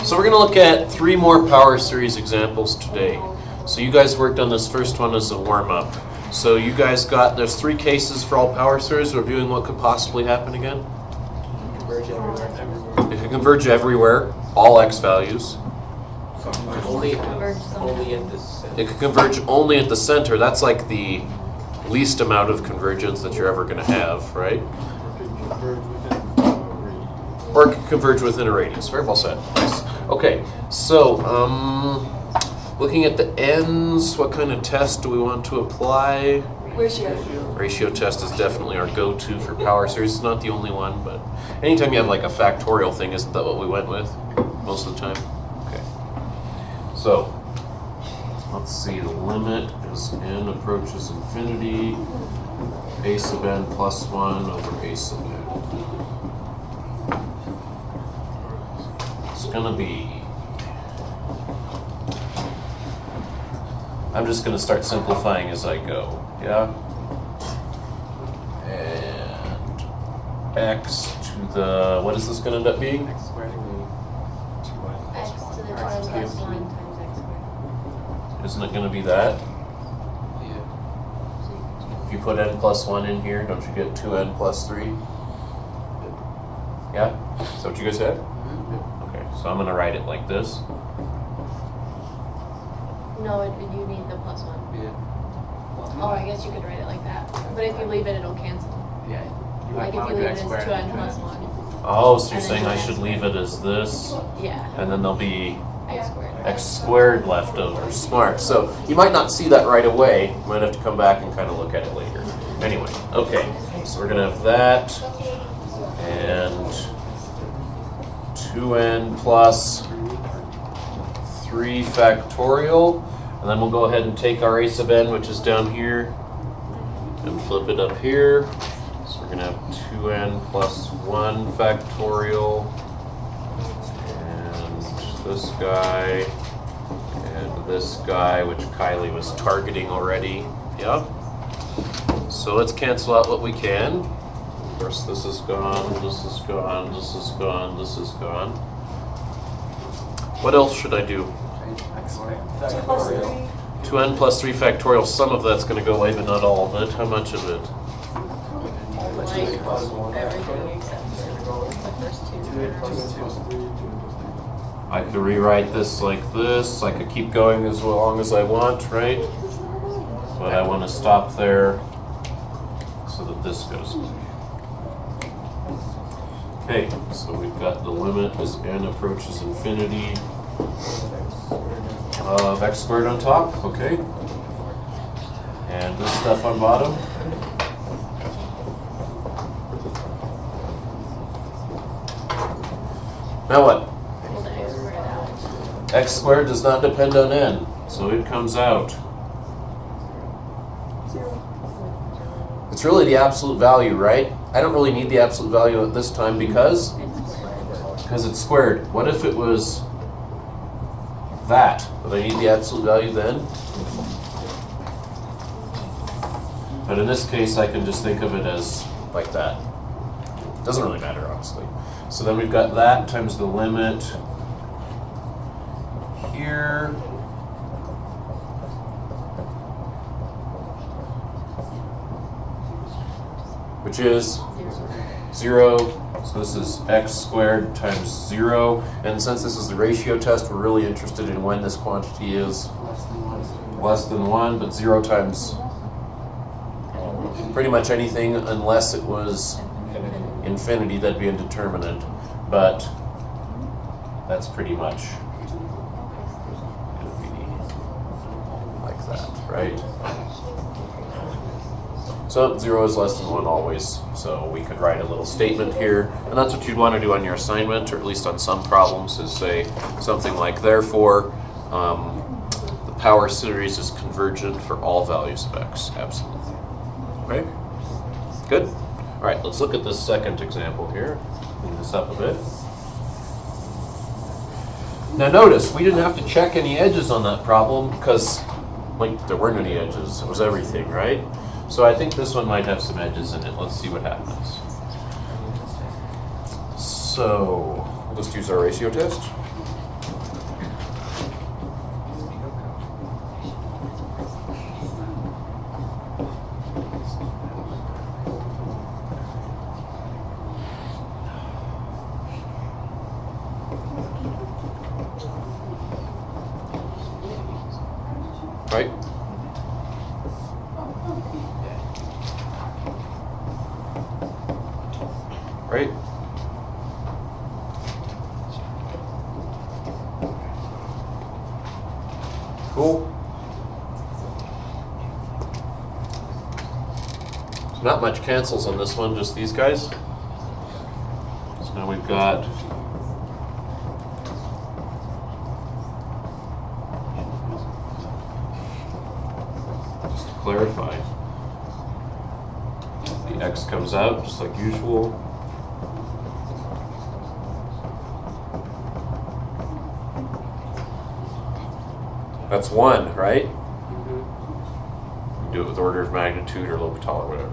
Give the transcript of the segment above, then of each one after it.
So we're going to look at 3 more power series examples today. So you guys worked on this first one as a warm-up. So you guys got, there's 3 cases for all power series. We're viewing what could possibly happen again. Converge everywhere. It could converge everywhere, all x values. Only at the center. It could converge only at the center. That's like the least amount of convergence that you're ever going to have, right? Or it could converge within a radius. Very well said. Nice. Okay, so looking at the ends, what kind of test do we want to apply? Ratio test is definitely our go-to for power series. It's not the only one, but anytime you have like a factorial thing, isn't that what we went with most of the time? Okay. So let's see, the limit as n approaches infinity, a sub n plus 1 over a sub n. It's going to be, I'm just going to start simplifying as I go, yeah? And x to the, what is this going to end up being? X squared. X to the 2n plus 1 times x squared. Isn't it going to be that? Yeah. If you put n plus 1 in here, don't you get 2n plus 3? Yeah? Is that what you guys had? Okay, so I'm going to write it like this. No, you need the plus 1. Yeah. Oh, I guess you could write it like that. But if you leave it, it'll cancel. Yeah. Like if you leave it as 2n plus 1. Oh, so you're And then saying I 2n should leave it as this, Yeah, and then there'll be x squared. x squared left over. Smart. So you might not see that right away. You might have to come back and kind of look at it later. Anyway, okay. So we're going to have that, and 2n plus 3 factorial. And then we'll go ahead and take our a sub n, which is down here, and flip it up here. So we're going to have 2n plus 1 factorial, and this guy, and this guy, which Kylie was targeting already. Yep. So let's cancel out what we can. Of course, this is gone, this is gone, this is gone, this is gone. What else should I do? 2n plus 3 factorial, some of that's going to go away, but not all of it. How much of it? Like everything except for the first 2. I could rewrite this like this. I could keep going as long as I want, right? But I want to stop there so that this goes. Okay, so we've got the limit as n approaches infinity of x squared on top, okay? And this stuff on bottom. Now what? Pull the x squared out. X squared does not depend on n, so it comes out. It's really the absolute value, right? I don't really need the absolute value at this time because it's squared. What if it was that? Would I need the absolute value then? But in this case, I can just think of it as like that. Doesn't really matter, honestly. So then we've got that times the limit here. Which is 0. So this is x squared times 0. And since this is the ratio test, we're really interested in when this quantity is less than 1, but 0 times pretty much anything unless it was infinity, that'd be indeterminate. But that's pretty much going to be like that, right? So 0 is less than 1 always, so we could write a little statement here, and that's what you'd want to do on your assignment, or at least on some problems, is say something like, therefore, the power series is convergent for all values of x. Absolutely. Okay? Good? All right, let's look at this second example here. Clean this up a bit. Now notice, we didn't have to check any edges on that problem because, like, there weren't any edges. It was everything, right? So I think this one might have some edges in it. Let's see what happens. So we'll just use our ratio test. right? Right? Cool. So not much cancels on this one, just these guys. So now we've got just to clarify. The x comes out just like usual. That's 1, right? You do it with order of magnitude or L'Hopital or whatever.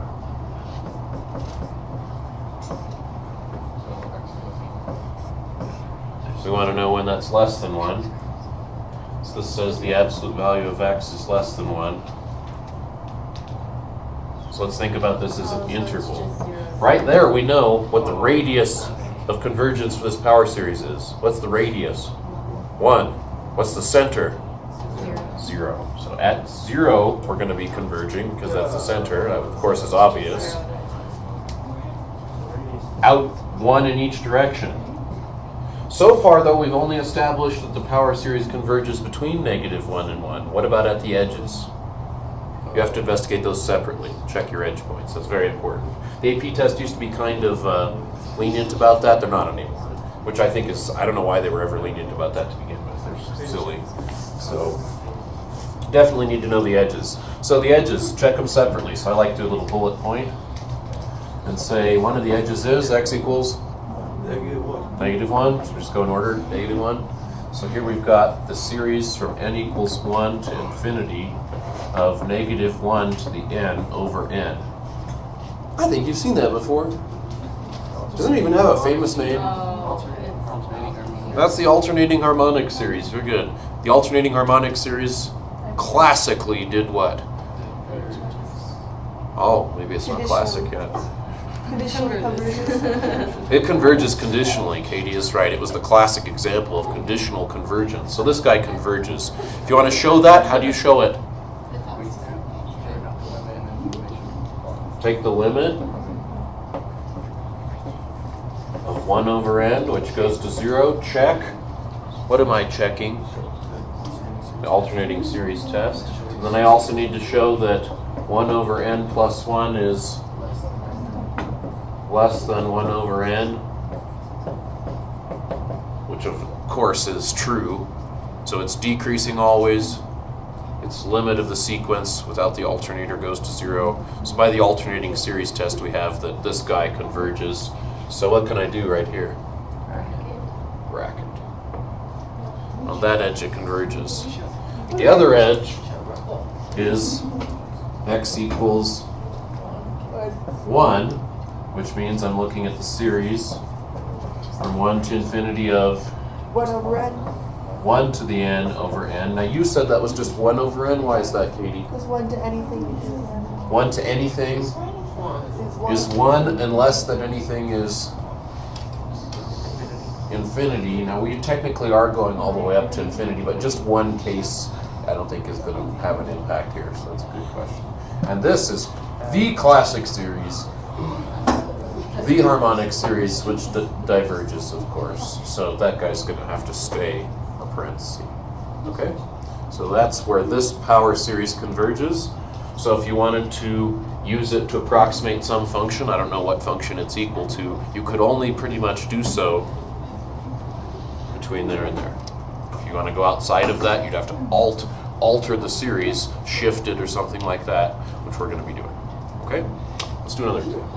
So we want to know when that's less than 1. So this says the absolute value of x is less than 1. So let's think about this as an interval. Right there we know what the radius of convergence for this power series is. What's the radius? 1. What's the center? 0. So at 0, we're going to be converging because that's the center. That, of course, is obvious. Out 1 in each direction. So far, though, we've only established that the power series converges between -1 and 1. What about at the edges? You have to investigate those separately. Check your edge points. That's very important. The AP test used to be kind of lenient about that. They're not anymore. Which I think is, I don't know why they were ever lenient about that to begin with. They're silly. So definitely need to know the edges. So the edges, check them separately. So I like to do a little bullet point and say one of the edges is x equals -1. So just go in order, -1. So here we've got the series from n equals 1 to infinity of -1 to the n over n. I think you've seen that before. Doesn't it even have a famous name? That's the alternating harmonic series. Very good. The alternating harmonic series classically did what? Oh, maybe it's not classic yet. Conditional convergence. It converges conditionally. Katie is right. It was the classic example of conditional convergence. So this guy converges. If you want to show that, how do you show it? Take the limit of 1 over n, which goes to 0. Check. What am I checking? The alternating series test. And then I also need to show that 1 over n plus 1 is less than 1 over n, which of course is true. So it's decreasing always. Its limit of the sequence without the alternator goes to 0. So by the alternating series test we have that this guy converges. So what can I do right here? Bracket. On that edge it converges. The other edge is x equals 1, which means I'm looking at the series from 1 to infinity of 1 over n. 1 to the n over n. Now you said that was just 1 over n. Why is that, Katie? Because 1 to anything is 1 to anything is 1 and less than anything is infinity. Now we technically are going all the way up to infinity, but just one case I don't think is going to have an impact here, so that's a good question. And this is the classic series, the harmonic series, which diverges, of course. So that guy's going to have to stay a parenthesis. Okay? So that's where this power series converges. So if you wanted to use it to approximate some function, I don't know what function it's equal to, you could only pretty much do so between there and there. If you want to go outside of that, you'd have to alter the series, shift it or something like that, which we're going to be doing. Okay? Let's do another example.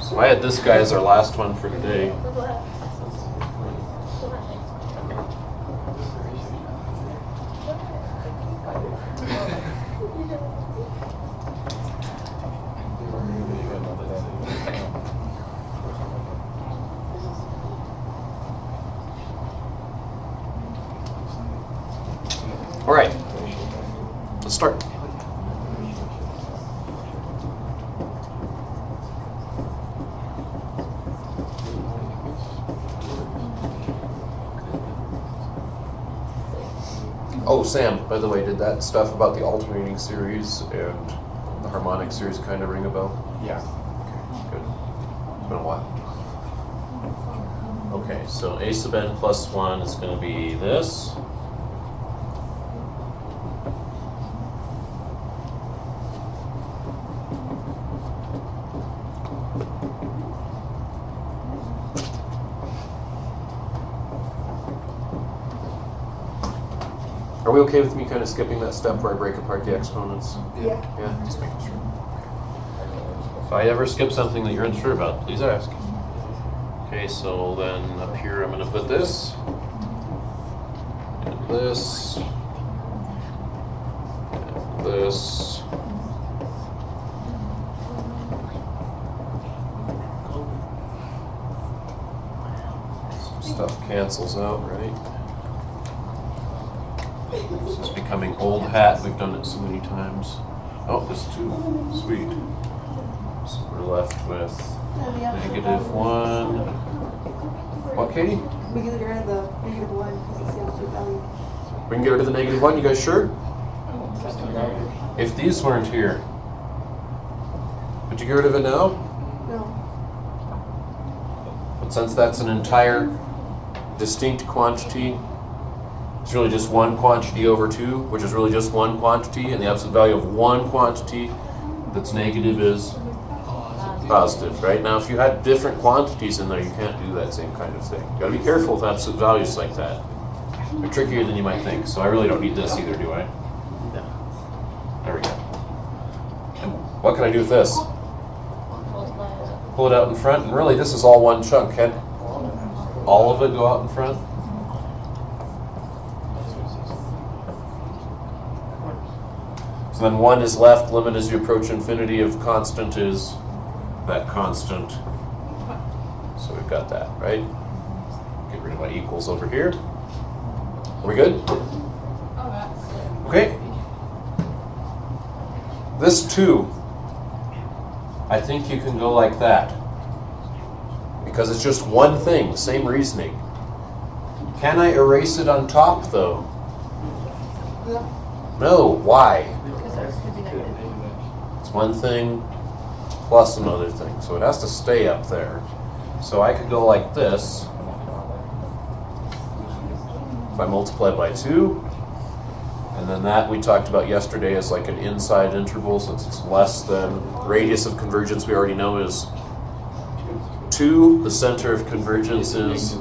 So I had this guy as our last one for today. Oh, Sam, by the way, did that stuff about the alternating series and the harmonic series kind of ring a bell? Yeah. Okay, good. It's been a while. Okay, so a sub n plus 1 is going to be this. Are we okay with me kind of skipping that step where I break apart the exponents? Yeah. Yeah, just making sure. If I ever skip something that you're unsure about, please ask. Okay, so then up here I'm going to put this, and this, and this. Some stuff cancels out, right? This is becoming old hat. We've done it so many times. Oh, this too. Sweet. So we're left with -1. What, Katie? We can get rid of the -1 because it's the absolute value. We can get rid of the -1. You guys sure? If these weren't here, would you get rid of it now? No. But since that's an entire distinct quantity, it's really just one quantity over 2, which is really just one quantity, and the absolute value of one quantity that's negative is positive, right? Now, if you had different quantities in there, you can't do that same kind of thing. You gotta be careful with absolute values like that. They're trickier than you might think, so I really don't need this either, do I? No. There we go. And what can I do with this? Pull it out in front, and really this is all one chunk. Can all of it go out in front? So then 1 is left, limit as you approach infinity of constant is that constant. So we've got that, right? Get rid of my equals over here. Are we good? Okay. This 2, I think you can go like that. Because it's just one thing, same reasoning. Can I erase it on top though? No. No, why? Because ours could be negative. It's one thing plus another thing, so it has to stay up there. So I could go like this. If I multiply by 2, and then that we talked about yesterday as like an inside interval, since it's less than radius of convergence we already know is 2. The center of convergence is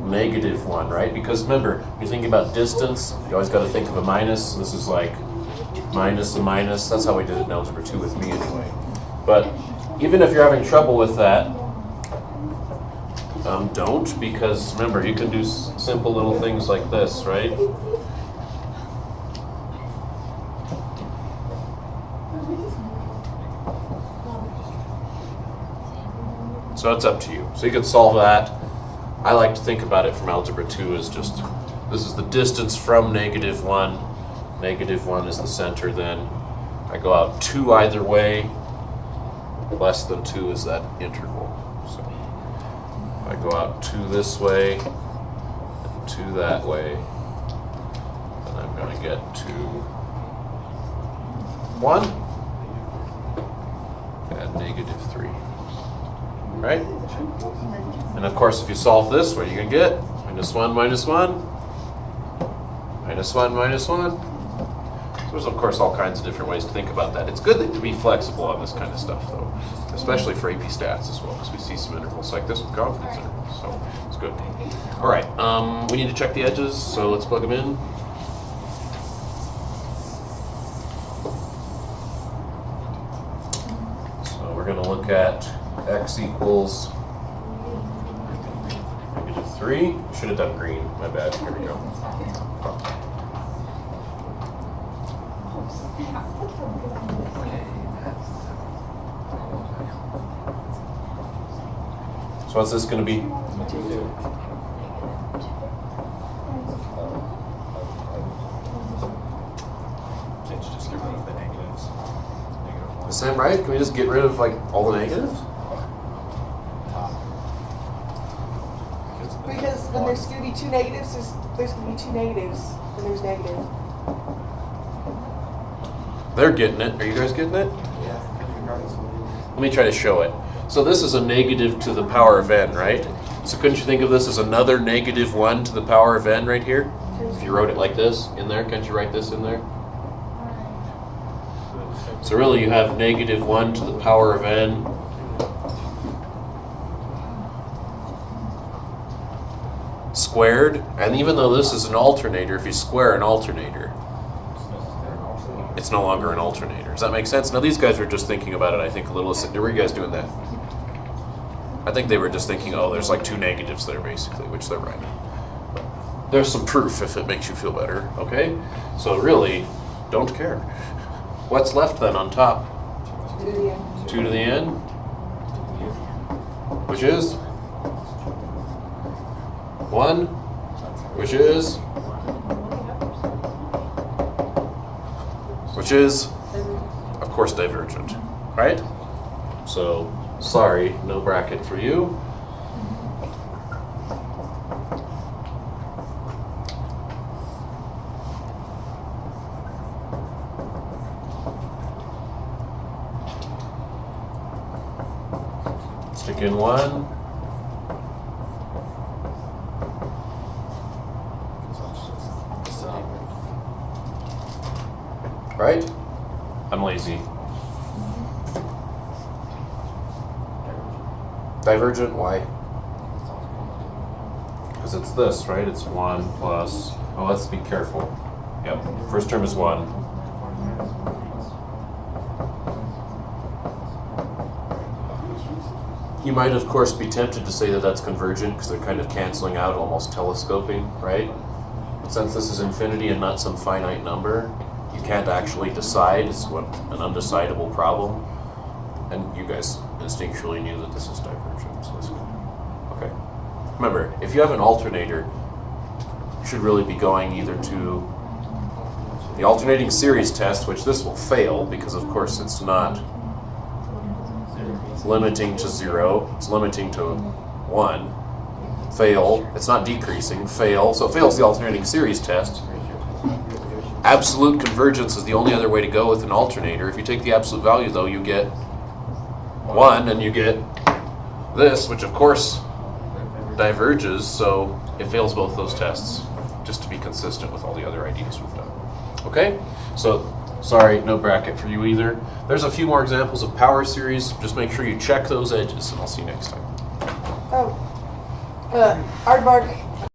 -1, right? Because remember, when you're thinking about distance, you always got to think of a minus. This is like minus a minus. That's how we did it in algebra 2 with me anyway. But even if you're having trouble with that, don't, because remember, you can do simple little things like this, right? So it's up to you. So you can solve that. I like to think about it from algebra 2 as just, this is the distance from -1. -1 is the center then. I go out 2 either way. Less than 2 is that interval. So I go out 2 this way and 2 that way. And I'm going to get to 1 and -3. Right? And of course, if you solve this, what are you going to get? -1, -1. -1, -1. There's, of course, all kinds of different ways to think about that. It's good to be flexible on this kind of stuff, though, especially for AP stats as well, because we see some intervals like this with confidence intervals, so it's good. All right, we need to check the edges, so let's plug them in. So we're going to look at x equals -3. Should have done green, my bad. Here we go. So what's this going to be? Can't you just get rid of the negatives? Is that right? Can we just get rid of like all the negatives? Because the there's going to be two negatives, there's going to be two negatives, and there's negative. They're getting it. Are you guys getting it? Let me try to show it. So this is a negative to the power of n, right? So couldn't you think of this as another negative 1 to the power of n right here? If you wrote it like this in there, can't you write this in there? So really you have negative 1 to the power of n squared. And even though this is an alternator, if you square an alternator, it's no longer an alternator. Does that make sense? Now these guys were just thinking about it, I think, a little. Were you guys doing that? I think they were just thinking, oh, there's like two negatives there, basically, which they're right. There's some proof if it makes you feel better, okay? So really, don't care. What's left then on top? 2 to the n. 2 to the n, which is 1, which is, of course, divergent, right? So, sorry, no bracket for you. Stick in 1. Right? I'm lazy. Divergent, why? Because it's this, right? It's 1 plus, oh, let's be careful. Yep, first term is 1. You might, of course, be tempted to say that that's convergent because they're kind of canceling out, almost telescoping, right? But since this is infinity and not some finite number, you can't actually decide. It's what an undecidable problem. And you guys instinctually knew that this is divergent, so that's good. Okay. Remember, if you have an alternator, you should really be going either to the alternating series test, which this will fail because, of course, it's not limiting to 0. It's limiting to 1. Fail. It's not decreasing. Fail. So it fails the alternating series test. Absolute convergence is the only other way to go with an alternator. If you take the absolute value, though, you get 1, and you get this, which, of course, diverges, so it fails both those tests, just to be consistent with all the other ideas we've done. Okay? So, sorry, no bracket for you either. There's a few more examples of power series. Just make sure you check those edges, and I'll see you next time. Oh, aardvark